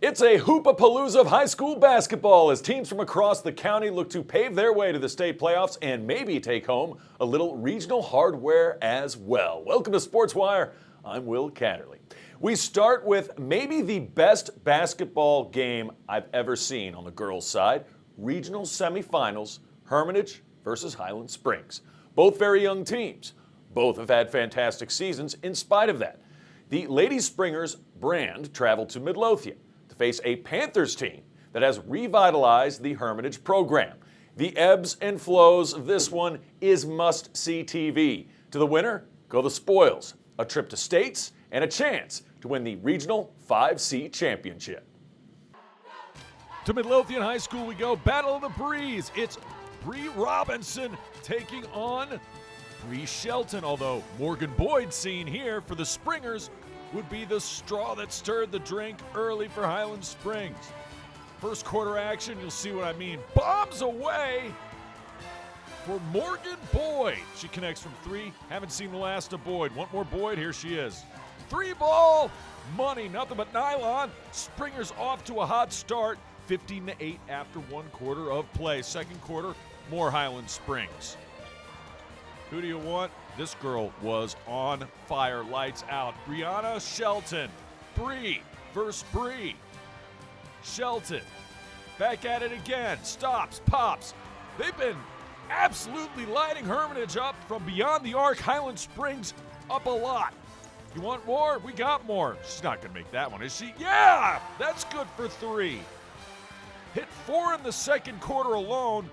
It's a hoop-a-palooza of high school basketball as teams from across the county look to pave their way to the state playoffs and maybe take home a little regional hardware as well. Welcome to SportsWire. I'm Will Catterley. We start with maybe the best basketball game I've ever seen on the girls' side. Regional semifinals, Hermitage versus Highland Springs. Both very young teams. Both have had fantastic seasons in spite of that. The Lady Springers brand traveled to Midlothian to face a Panthers team that has revitalized the Hermitage program. The ebbs and flows of this one is must-see TV. To the winner, go the spoils, a trip to states, and a chance to win the Regional 5C Championship. To Midlothian High School we go. Battle of the Breeze. It's Bree Robinson taking on Bree Shelton, although Morgan Boyd seen here for the Springers would be the straw that stirred the drink early for Highland Springs. First quarter action, you'll see what I mean. Bombs away for Morgan Boyd. She connects from three. Haven't seen the last of Boyd. Want more Boyd? Here she is. Three ball, money, nothing but nylon. Springers off to a hot start. 15-8 after one quarter of play. Second quarter, more Highland Springs. Who do you want? This girl was on fire, lights out. Brianna Shelton, Bree versus Bree. Shelton, back at it again, stops, pops. They've been absolutely lighting Hermitage up from beyond the arc. Highland Springs up a lot. You want more? We got more. She's not gonna make that one, is she? Yeah, that's good for three. Hit four in the second quarter alone.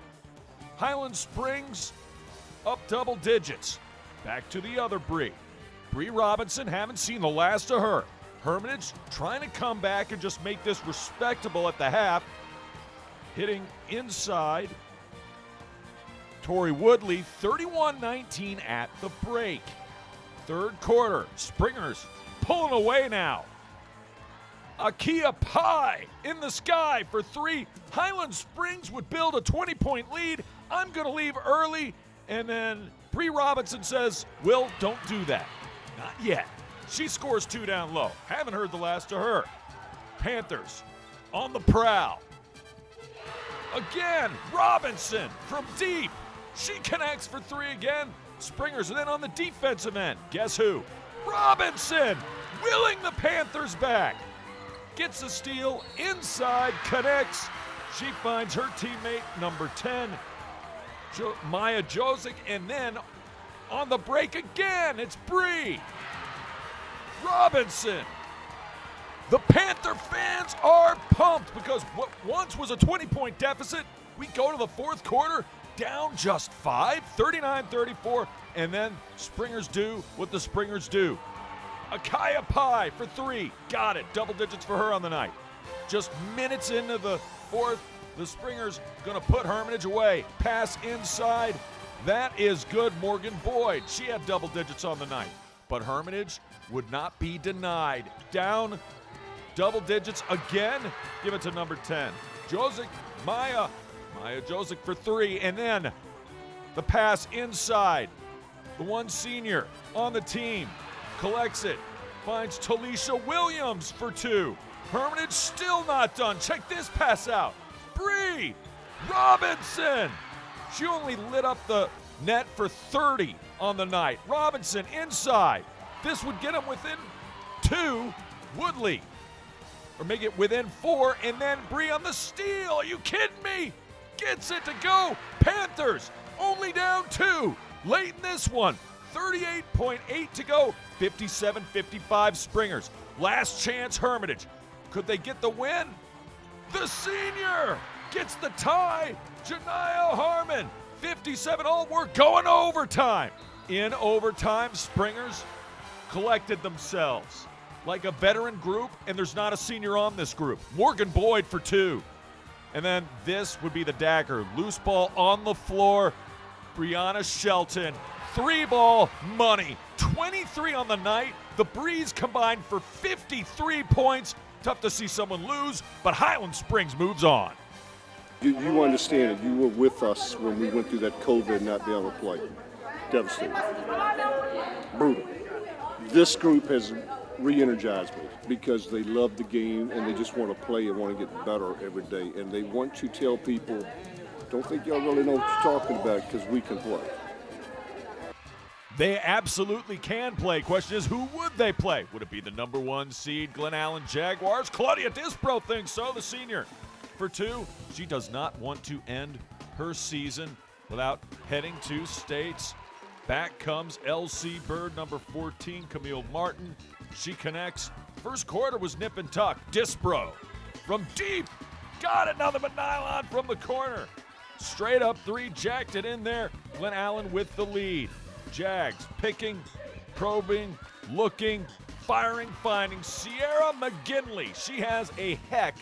Highland Springs up double digits. Back to the other Bree. Bree Robinson, haven't seen the last of her. Hermitage trying to come back and just make this respectable at the half. Hitting inside. Tori Woodley, 31-19 at the break. Third quarter, Springers pulling away now. Akia Pie in the sky for three. Highland Springs would build a 20-point lead. I'm going to leave early. And then Bree Robinson says, Will, don't do that. Not yet. She scores two down low. Haven't heard the last of her. Panthers on the prowl. Again, Robinson from deep. She connects for three again. Springers, and then on the defensive end, guess who? Robinson, willing the Panthers back. Gets a steal, inside, connects. She finds her teammate, number 10, Maya Josic, and then on the break again, it's Bree Robinson. The Panther fans are pumped because what once was a 20-point deficit, we go to the fourth quarter, down just 5, 39-34, and then Springers do what the Springers do. Akaya Pie for three, got it, double digits for her on the night. Just minutes into the fourth, the Springers gonna put Hermitage away. Pass inside, that is good. Morgan Boyd, she had double digits on the night. But Hermitage would not be denied. Down double digits again, give it to number 10. Josic, Maya Josic for three, and then the pass inside. The one senior on the team collects it, finds Talisha Williams for two. Hermitage still not done. Check this pass out. Bree Robinson. She only lit up the net for 30 on the night. Robinson inside. This would get them within two. Woodley, or make it within four, and then Bree on the steal. Are you kidding me? Gets it to go. Panthers only down two. Late in this one. 38.8 to go. 57-55 Springers. Last chance Hermitage. Could they get the win? The senior gets the tie. Janiyah Harmon, 57. Oh, we're going overtime. In overtime, Springers collected themselves like a veteran group, and there's not a senior on this group. Morgan Boyd for two. And then this would be the dagger. Loose ball on the floor. Brianna Shelton. Three ball, money. 23 on the night. The Breeze combined for 53 points. Tough to see someone lose, but Highland Springs moves on. You understand, you were with us when we went through that COVID not being able to play. Devastating. Brutal. This group has re-energize me because they love the game and they just want to play and want to get better every day. And they want to tell people, don't think y'all really know what you're talking about because we can play. They absolutely can play. Question is, who would they play? Would it be the number 1 seed Glen Allen Jaguars? Claudia Disbro thinks so, the senior. For 2, she does not want to end her season without heading to states. Back comes LC Bird, number 14, Camille Martin. She connects. First quarter was nip and tuck. Disbro from deep. Got it, nothing but nylon from the corner. Straight up 3, jacked it in there. Glen Allen with the lead. Jags picking, probing, looking, firing, finding. Sierra McGinley. She has a heck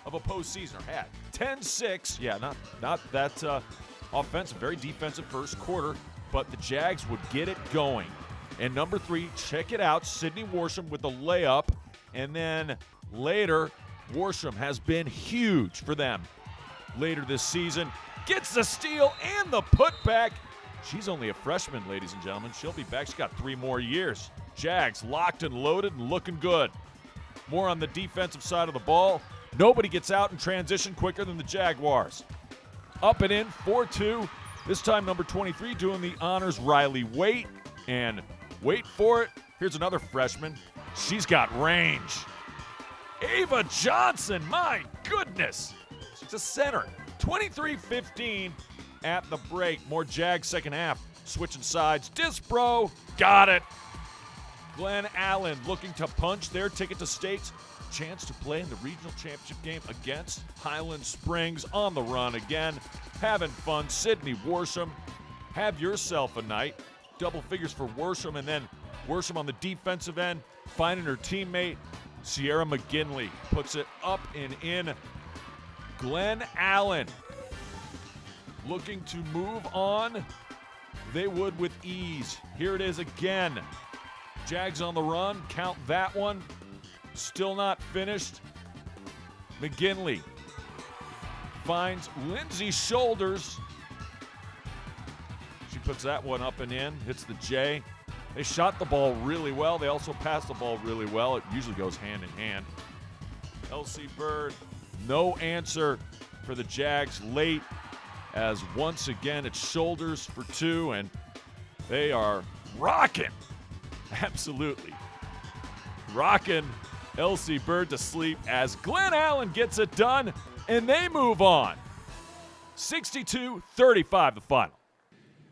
of a postseason. Or had 10-6. Yeah, not that offensive, very defensive first quarter, but the Jags would get it going. And number 3, check it out, Sydney Worsham with the layup. And then later, Worsham has been huge for them later this season. Gets the steal and the putback. She's only a freshman, ladies and gentlemen. She'll be back. She's got 3 more years. Jags locked and loaded and looking good. More on the defensive side of the ball. Nobody gets out in transition quicker than the Jaguars. Up and in, 4-2. This time, number 23 doing the honors, Riley Waite. And wait for it, here's another freshman. She's got range. Ava Johnson, my goodness. She's a center. 23-15 at the break. More Jags second half. Switching sides. Disbro, got it. Glen Allen looking to punch their ticket to states. Chance to play in the regional championship game against Highland Springs. On the run again. Having fun. Sydney Worsham, have yourself a night. Double figures for Worsham, and then Worsham on the defensive end, finding her teammate. Sierra McGinley puts it up and in. Glen Allen looking to move on. They would with ease. Here it is again. Jags on the run. Count that one. Still not finished. McGinley finds Lindsay's shoulders. She puts that one up and in. Hits the J. They shot the ball really well. They also passed the ball really well. It usually goes hand in hand. LC Bird, no answer for the Jags late, as once again it's shoulders for 2, and they are rocking. Absolutely rocking LC Bird to sleep as Glen Allen gets it done, and they move on. 62-35 the final.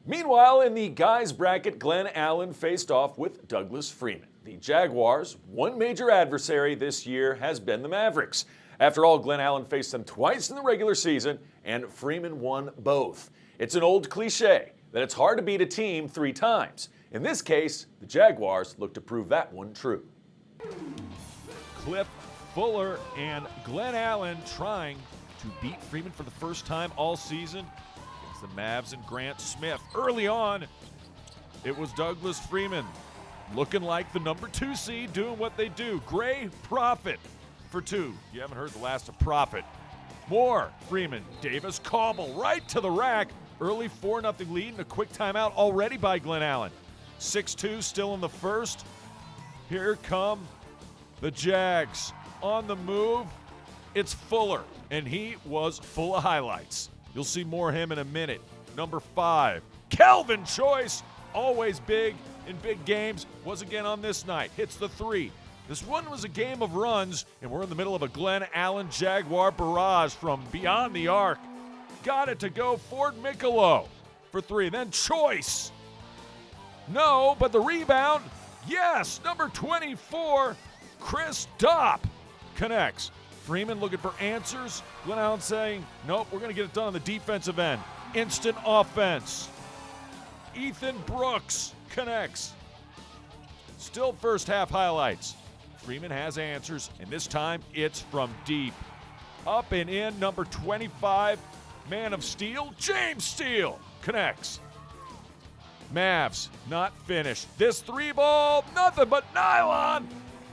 Meanwhile, in the guys bracket, Glen Allen faced off with Douglas Freeman. The Jaguars' one major adversary this year has been the Mavericks. After all, Glen Allen faced them twice in the regular season, and Freeman won both. It's an old cliche that it's hard to beat a team 3 times. In this case, the Jaguars look to prove that one true. Cliff Fuller and Glen Allen trying to beat Freeman for the first time all season. It's the Mavs and Grant Smith. Early on, it was Douglas Freeman looking like the number 2 seed, doing what they do. Gray Profit for 2. You haven't heard the last of Profit. More Freeman. Davis Cobble right to the rack. Early 4-0 lead and a quick timeout already by Glen Allen. 6-2 still in the first. Here come the Jags on the move. It's Fuller, and he was full of highlights. You'll see more of him in a minute. Number 5, Kelvin Choice, always big in big games, was again on this night. Hits the 3. This one was a game of runs, and we're in the middle of a Glen Allen Jaguar barrage from beyond the arc. Got it to go Ford Mikolo for 3. Then Choice. No, but the rebound, yes, number 24, Chris Dopp connects. Freeman looking for answers. Glen Allen saying, nope, we're going to get it done on the defensive end. Instant offense. Ethan Brooks connects. Still first half highlights. Freeman has answers, and this time it's from deep. Up and in, number 25, Man of Steel, James Steele connects. Mavs not finished. This 3-ball, nothing but nylon.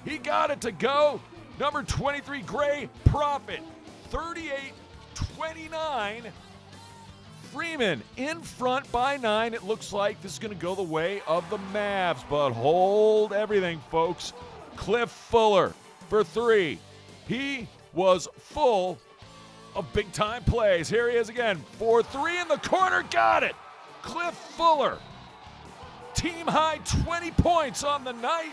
He got it to go. Number 23, Gray Profit, 38-29. Freeman in front by 9. It looks like this is going to go the way of the Mavs, but hold everything, folks. Cliff Fuller for three. He was full of big-time plays. Here he is again for three in the corner. Got it. Cliff Fuller. Team-high 20 points on the night.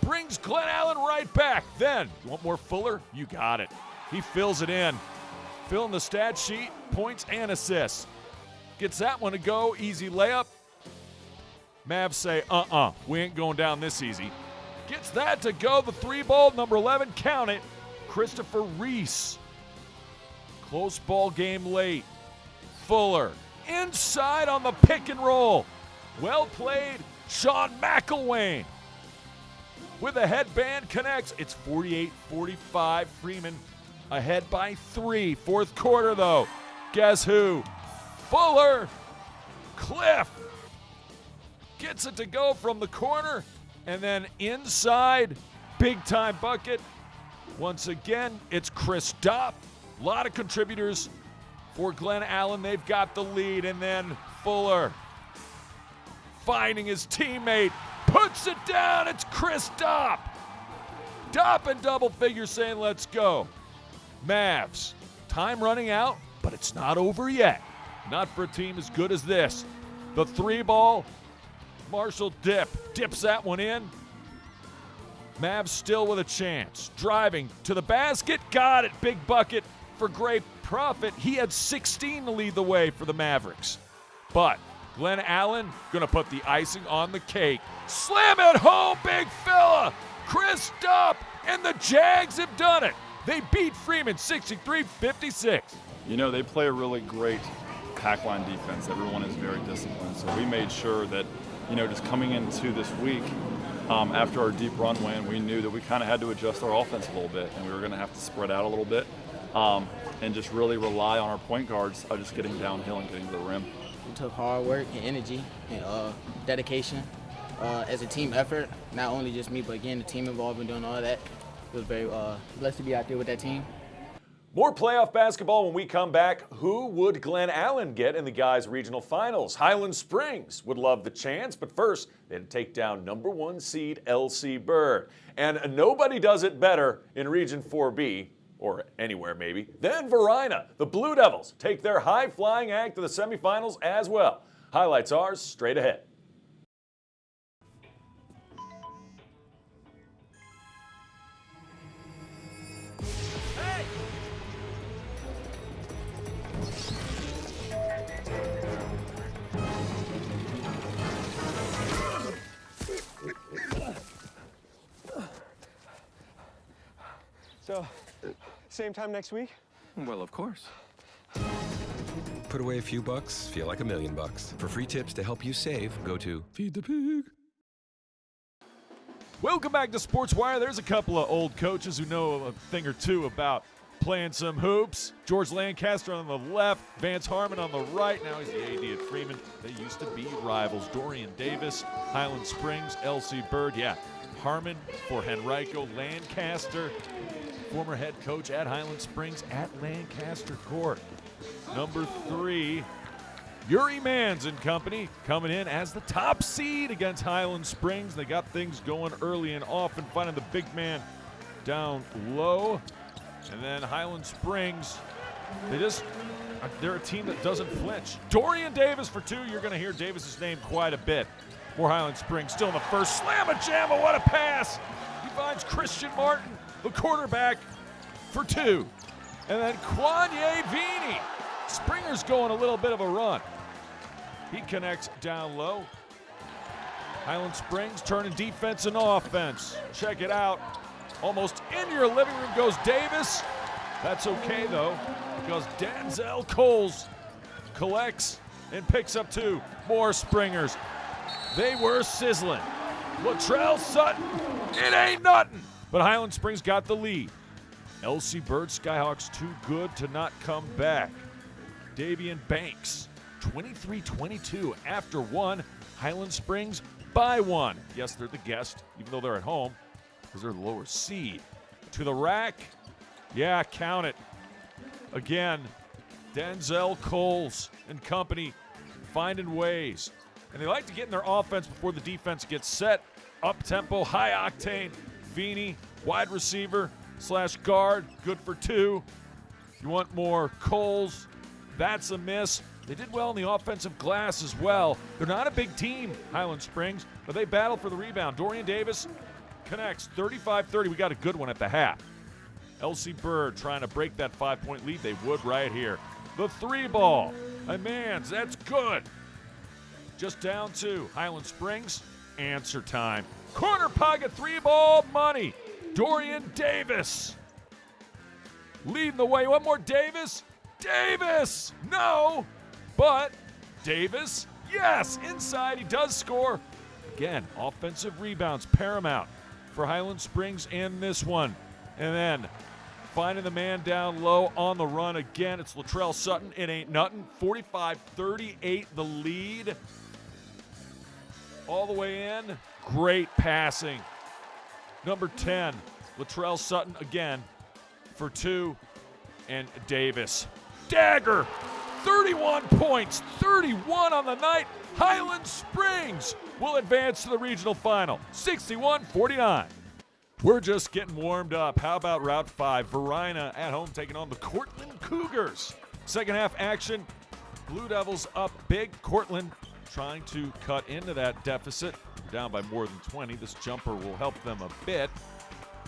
Brings Glen Allen right back. Then, you want more Fuller? You got it. He fills it in. Filling the stat sheet, points and assists. Gets that one to go. Easy layup. Mavs say, we ain't going down this easy. Gets that to go. The three ball, number 11, count it. Christopher Reese. Close ball game late. Fuller inside on the pick and roll. Well played, Sean McElwain. With a headband connects. It's 48-45. Freeman ahead by 3. Fourth quarter, though. Guess who? Fuller. Cliff gets it to go from the corner. And then inside, big-time bucket. Once again, it's Chris Dopp. A lot of contributors for Glen Allen. They've got the lead. And then Fuller finding his teammate. Puts it down. It's Chris Dopp. Dopp in double figures saying, let's go. Mavs. Time running out, but it's not over yet. Not for a team as good as this. The three ball. Marshall dips that one in. Mavs still with a chance. Driving to the basket. Got it. Big bucket for Gray Profit. He had 16 to lead the way for the Mavericks. But Glen Allen going to put the icing on the cake. Slam it home, big fella. Chris Dopp and the Jags have done it. They beat Freeman 63-56. You know, they play a really great pack line defense. Everyone is very disciplined. So we made sure that, you know, just coming into this week, after our deep run win, we knew that we kind of had to adjust our offense a little bit, and we were going to have to spread out a little bit and just really rely on our point guards just getting downhill and getting to the rim. It took hard work and energy and dedication as a team effort. Not only just me, but again, the team involved in doing all that. It was very blessed to be out there with that team. More playoff basketball when we come back. Who would Glen Allen get in the guys' regional finals? Highland Springs would love the chance, but first they had to take down number 1 seed LC Bird. And nobody does it better in Region 4B, or anywhere maybe, than Varina. The Blue Devils take their high-flying act to the semifinals as well. Highlights are straight ahead. So, same time next week? Well, of course. Put away a few bucks, feel like $1 million. For free tips to help you save, go to Feed the Pig. Welcome back to Sports Wire. There's a couple of old coaches who know a thing or two about playing some hoops. George Lancaster on the left, Vance Harmon on the right. Now he's the AD at Freeman. They used to be rivals. Dorian Davis, Highland Springs, LC Bird. Yeah, Harmon for Henrico. Lancaster, former head coach at Highland Springs at Lancaster Court. Number 3, Yuri Mans and company coming in as the top seed against Highland Springs. They got things going early and often, finding the big man down low. And then Highland Springs, they're a team that doesn't flinch. Dorian Davis for 2. You're going to hear Davis's name quite a bit. For Highland Springs, still in the first. Slam-a-jamma, what a pass. He finds Christian Martin, the quarterback, for 2. And then Kwanye Vini. Springer's going a little bit of a run. He connects down low. Highland Springs turning defense and offense. Check it out. Almost in your living room goes Davis. That's okay, though, because Denzel Coles collects and picks up 2 more Springers. They were sizzling. Latrell Sutton, it ain't nothing. But Highland Springs got the lead. LC Bird Skyhawks too good to not come back. Davian Banks, 23-22 after 1. Highland Springs by 1. Yes, they're the guest, even though they're at home, because they're the lower seed. To the rack. Yeah, count it. Again, Denzel Coles and company finding ways. And they like to get in their offense before the defense gets set. Up-tempo, high-octane. Savini, wide receiver / guard, good for 2. You want more Coles, that's a miss. They did well in the offensive glass as well. They're not a big team, Highland Springs, but they battle for the rebound. Dorian Davis connects 35-30. We got a good one at the half. Elsie Bird trying to break that 5-point lead. They would right here. The 3 ball. Mans, that's good. Just down to Highland Springs. Answer time. Corner pocket 3 ball money. Dorian Davis leading the way. One more Davis. Davis! No! But Davis, yes! Inside, he does score. Again, offensive rebounds, paramount for Highland Springs in this one. And then finding the man down low on the run again. It's Latrell Sutton. It ain't nothing. 45-38 the lead. All the way in. Great passing. Number 10, Latrell Sutton again for 2. And Davis. Dagger! 31 points. 31 on the night. Highland Springs will advance to the regional final. 61-49. We're just getting warmed up. How about Route 5? Varina at home taking on the Courtland Cougars. Second half action. Blue Devils up big. Courtland trying to cut into that deficit. Down by more than 20. This jumper will help them a bit.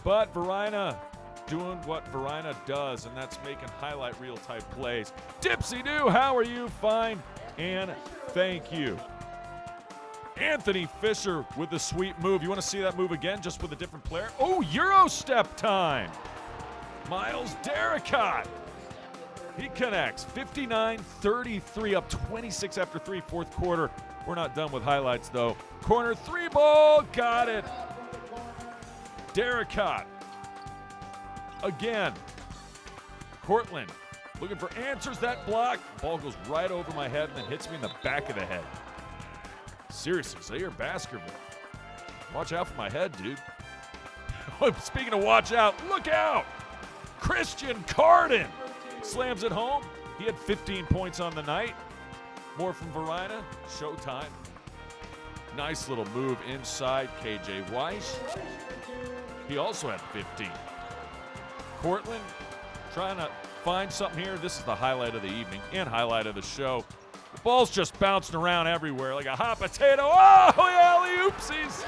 But Varina doing what Varina does, and that's making highlight reel type plays. Dipsy-doo, how are you? Fine, and thank you. Anthony Fisher with the sweet move. You want to see that move again, just with a different player? Oh, Euro step time. Miles Derricott. He connects. 59-33, up 26 after 3, fourth quarter. We're not done with highlights, though. Corner 3 ball, got it. Derricott. Again. Courtland looking for answers. That block. Ball goes right over my head and then hits me in the back of the head. Seriously, say you're Baskerville. Watch out for my head, dude. Speaking of watch out, look out! Christian Carden slams it home. He had 15 points on the night. More from Varina. Showtime. Nice little move inside KJ Weiss. He also had 15. Courtland trying to find something here. This is the highlight of the evening and highlight of the show. The ball's just bouncing around everywhere like a hot potato. Oh, alley-oopsies.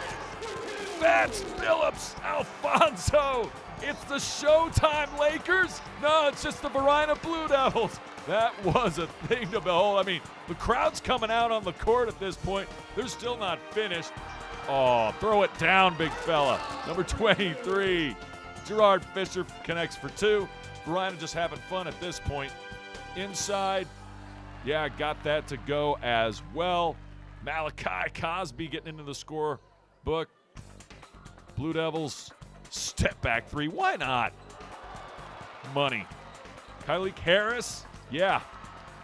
That's Phillips. Alfonso. It's the Showtime Lakers. No, it's just the Varina Blue Devils. That was a thing to behold. I mean, the crowd's coming out on the court at this point. They're still not finished. Oh, throw it down, big fella. Number 23. Gerard Fisher connects for 2. Varina just having fun at this point. Inside. Yeah, got that to go as well. Malachi Cosby getting into the score book. Blue Devils, step back 3. Why not? Money. Kylie Harris, yeah.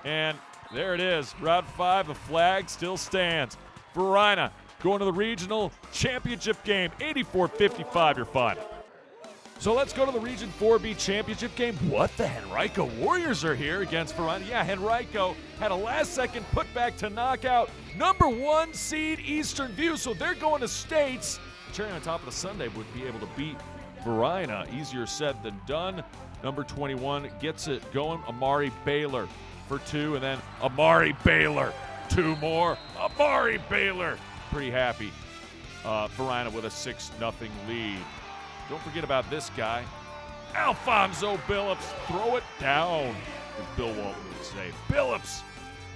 And there it is. Route 5, the flag still stands. Varina going to the regional championship game. 84-55 your final. So let's go to the Region 4B championship game. What? The Henrico Warriors are here against Varina. Yeah, Henrico had a last-second putback to knock out number 1 seed Eastern View. So they're going to states. Cherry on top of the Sunday would be able to beat Varina. Easier said than done. Number 21 gets it going. Amari Baylor for 2, and then Amari Baylor. 2 more. Amari Baylor. Pretty happy. Varina with a 6-0 lead. Don't forget about this guy. Alfonso Billups. Throw it down, as Bill Walton would say. Billups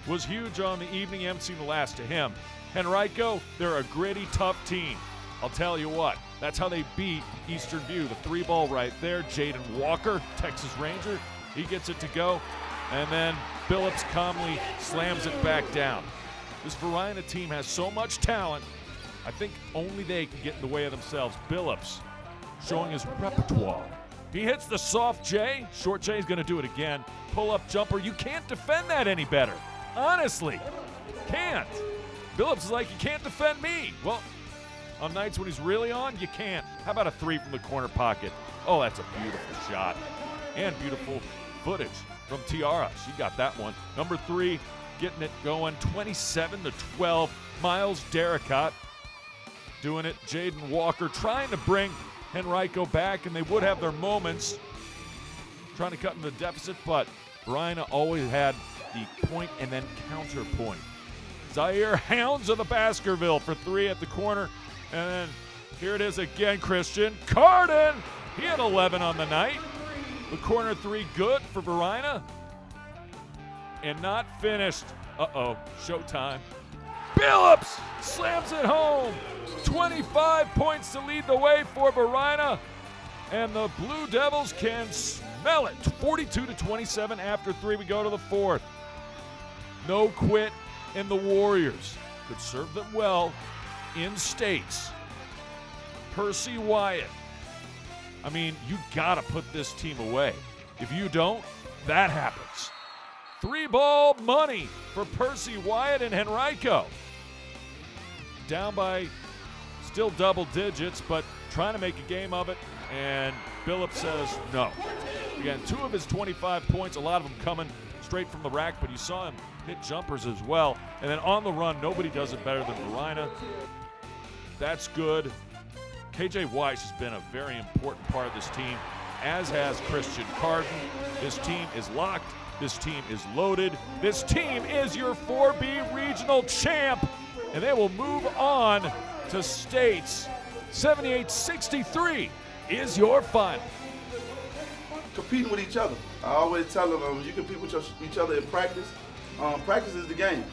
was huge on the evening. MC the last to him. Henrico, they're a gritty, tough team. I'll tell you what. That's how they beat Eastern View. The 3 ball right there. Jaden Walker, Texas Ranger. He gets it to go. And then Billups calmly slams it back down. This Varina team has so much talent. I think only they can get in the way of themselves. Billups showing his repertoire. He hits the soft J. Short J is going to do it again. Pull-up jumper. You can't defend that any better. Honestly. Can't. Billups is like, you can't defend me. Well, on nights when he's really on, you can't. How about a 3 from the corner pocket? Oh, that's a beautiful shot. And beautiful footage from Tiara. She got that one. Number 3, getting it going. 27-12. Miles Derricott doing it. Jaden Walker trying to bring Henrico back, and they would have their moments trying to cut in the deficit, but Varina always had the point and then counterpoint. Zaire hounds of the Baskerville for 3 at the corner, and then here it is again, Christian. Carden, he had 11 on the night. The corner 3 good for Varina. And not finished. Uh-oh, showtime. Billups slams it home. 25 points to lead the way for Varina. And the Blue Devils can smell it. 42-27 after 3. We go to the 4th. No quit in the Warriors. Could serve them well in states. Percy Wyatt. I mean, you got to put this team away. If you don't, that happens. 3-ball money for Percy Wyatt and Henrico. Down by still double digits, but trying to make a game of it, and Billups says no. Again, 2 of his 25 points, a lot of them coming straight from the rack, but you saw him hit jumpers as well. And then on the run, nobody does it better than Varina. That's good. KJ Weiss has been a very important part of this team, as has Christian Carden. This team is locked. This team is loaded. This team is your 4B regional champ, and they will move on to states. 78-63 is your final. Competing with each other. I always tell them, you compete with each other in practice. Practice is the game.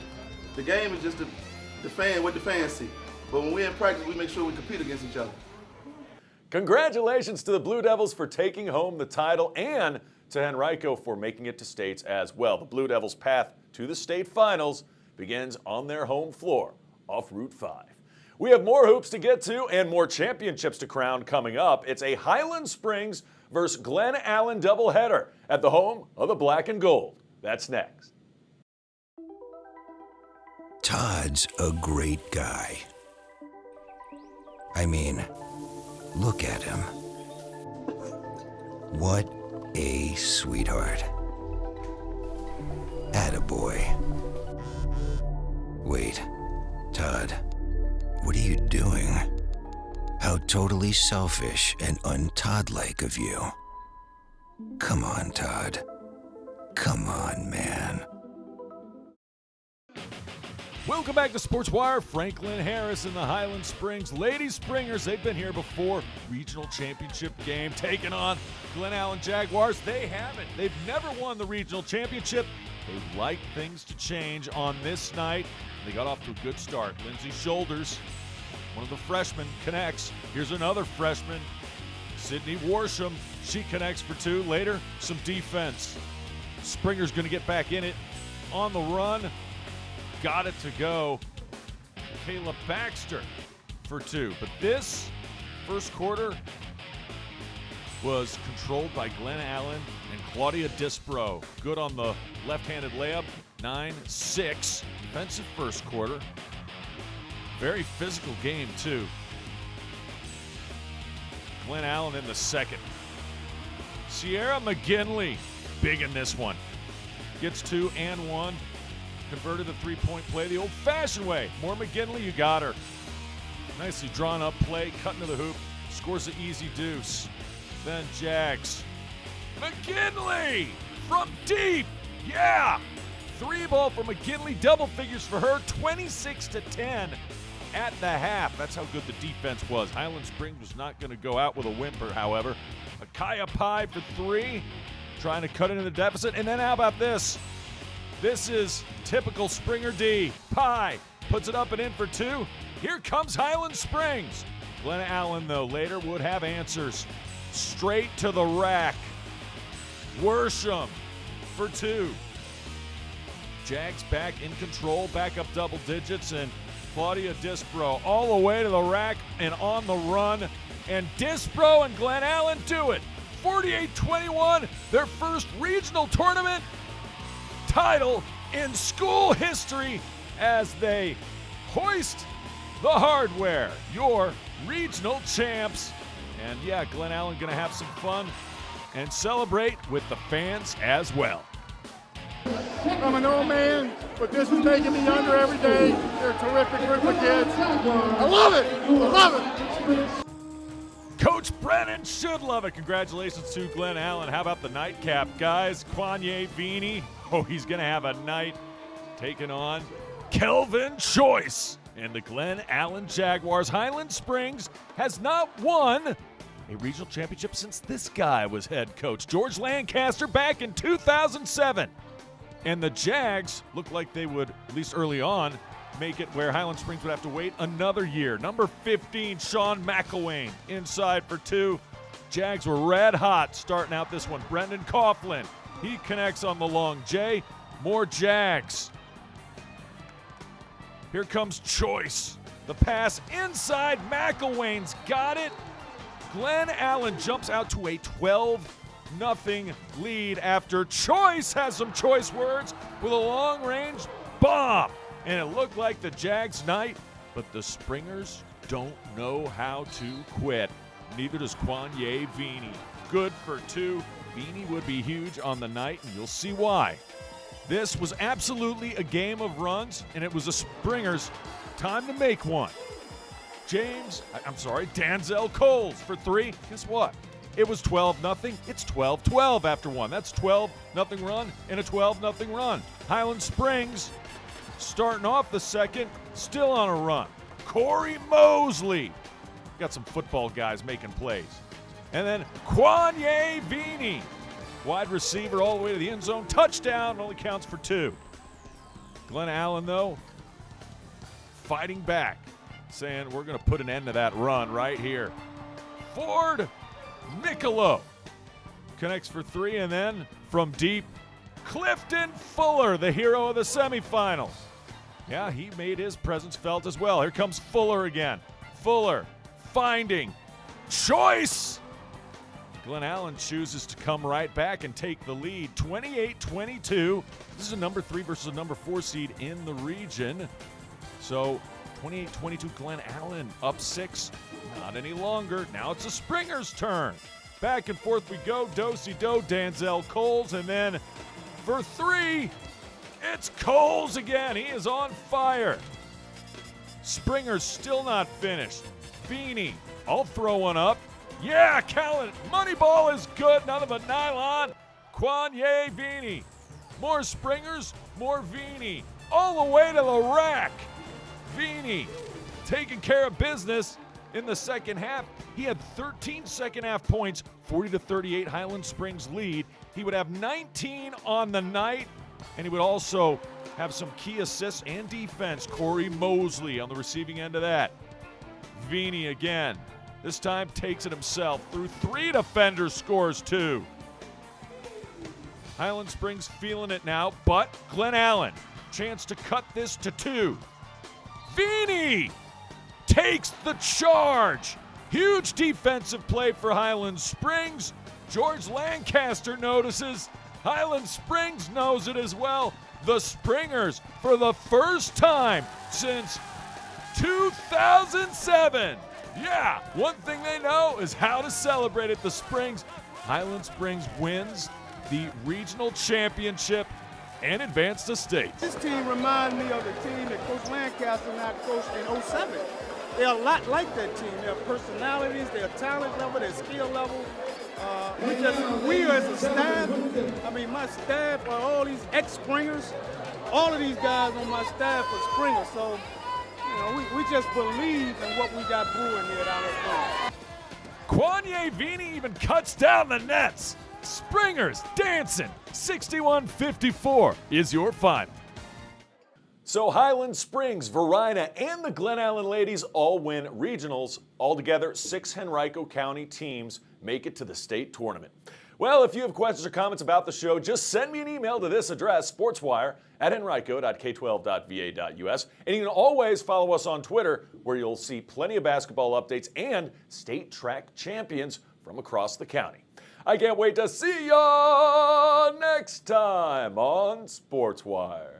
The game is just what the fans see. But when we're in practice, we make sure we compete against each other. Congratulations to the Blue Devils for taking home the title, and to Henrico for making it to states as well. The Blue Devils' path to the state finals begins on their home floor off Route 5. We have more hoops to get to and more championships to crown coming up. It's a Highland Springs versus Glen Allen doubleheader at the home of the Black and Gold. That's next. Todd's a great guy. I mean, look at him. What a sweetheart. Attaboy. Wait, Todd, what are you doing? How totally selfish and un-Todd-like of you. Come on, Todd. Come on, man. Welcome back to Sports Wire. Franklin Harris and the Highland Springs Lady Springers. They've been here before. Regional championship game taking on Glen Allen Jaguars. They haven't. They've never won the regional championship. They'd like things to change on this night. They got off to a good start. Lindsay Shoulders, one of the freshmen, connects. Here's another freshman, Sydney Warsham. She connects for 2. Later, some defense. Springer's going to get back in it. On the run. Got it to go. Kayla Baxter for 2. But this first quarter was controlled by Glen Allen and Claudia Dispro. Good on the left-handed layup. 9-6. Defensive first quarter. Very physical game, too. Glen Allen in the second. Sierra McGinley, big in this one. Gets 2 and 1. Converted the three-point play the old-fashioned way. More McGinley, you got her. Nicely drawn up play, cutting to the hoop. Scores the easy deuce. Then Jags. McGinley from deep. Yeah. 3-ball for McGinley. Double figures for her. 26-10 at the half. That's how good the defense was. Highland Springs was not going to go out with a whimper, however. Akaya Pye for 3. Trying to cut into the deficit. And then how about this? This is typical Springer D. Pye puts it up and in for 2. Here comes Highland Springs. Glen Allen, though, later would have answers. Straight to the rack. Worsham for 2. Jags back in control, back up double digits, and Claudia Dispro all the way to the rack and on the run. And Dispro and Glen Allen do it. 48-21, their first regional tournament title in school history as they hoist the hardware, your regional champs. And yeah, Glen Allen gonna have some fun and celebrate with the fans as well. I'm an old man, but this is making me younger every day. They're a terrific group of kids. I love it. I love it. Coach Coach Brennan should love it. Congratulations to Glen Allen. How about the nightcap, guys? Kwanye Vini. Oh, he's going to have a night taking on Kelvin Choice. And the Glen Allen Jaguars. Highland Springs has not won a regional championship since this guy was head coach. George Lancaster back in 2007. And the Jags looked like they would, at least early on, make it where Highland Springs would have to wait another year. Number 15, Sean McElwain, inside for 2. Jags were red hot starting out this one. Brendan Courtland, he connects on the long J. More Jags. Here comes Choice. The pass inside. McElwain's got it. Glen Allen jumps out to a 12-0 lead after Choice has some choice words with a long-range bomb. And it looked like the Jags' night, but the Springers don't know how to quit. Neither does Kwanye Vini. Good for 2. Vini would be huge on the night, and you'll see why. This was absolutely a game of runs, and it was the Springers' time to make one. Danzel Coles for 3. Guess what? It was 12-0. It's 12-12 after one. That's 12-0 run and a 12-0 run. Highland Springs starting off the second, still on a run. Corey Mosley. Got some football guys making plays. And then Kwanye Vini, wide receiver all the way to the end zone. Touchdown, only counts for 2. Glen Allen, though, fighting back, saying we're going to put an end to that run right here. Ford Niccolo connects for 3, and then from deep, Clifton Fuller, the hero of the semifinals. Yeah, he made his presence felt as well. Here comes Fuller again. Fuller finding Choice. Glen Allen chooses to come right back and take the lead, 28-22. This is a number 3 versus a number 4 seed in the region. So 28-22, Glen Allen up 6. Not any longer. Now it's the Springers' turn. Back and forth we go. Do-si-do, Danzel Coles, and then for 3, it's Coles again. He is on fire. Springers still not finished. Vini, I'll throw one up. Yeah, Callan, money ball is good. None of a nylon. Kwanye Vini. More Springers, more Vini. All the way to the rack. Vini taking care of business in the second half. He had 13 second half points, 40-38 Highland Springs lead. He would have 19 on the night, and he would also have some key assists and defense. Corey Mosley on the receiving end of that. Vini again. This time takes it himself. Through 3 defenders, scores 2. Highland Springs feeling it now, but Glen Allen, chance to cut this to 2. Vini takes the charge. Huge defensive play for Highland Springs. George Lancaster notices. Highland Springs knows it as well. The Springers, for the first time since 2007. Yeah, one thing they know is how to celebrate at the Springs. Highland Springs wins the regional championship and advanced to state. This team reminds me of the team that Coach Lancaster and I coached in 07. They're a lot like that team. Their personalities, their talent level, their skill level. We as a staff, my staff are all these ex-Springers. All of these guys on my staff are Springers. So, we just believe in what we got brewing here down at Springers. Kwanye Vini even cuts down the nets. Springers dancing. 61-54 is your final. So Highland Springs, Varina, and the Glen Allen ladies all win regionals. Altogether, 6 Henrico County teams make it to the state tournament. Well, if you have questions or comments about the show, just send me an email to this address, sportswire@henrico.k12.va.us. And you can always follow us on Twitter, where you'll see plenty of basketball updates and state track champions from across the county. I can't wait to see ya next time on Sportswire.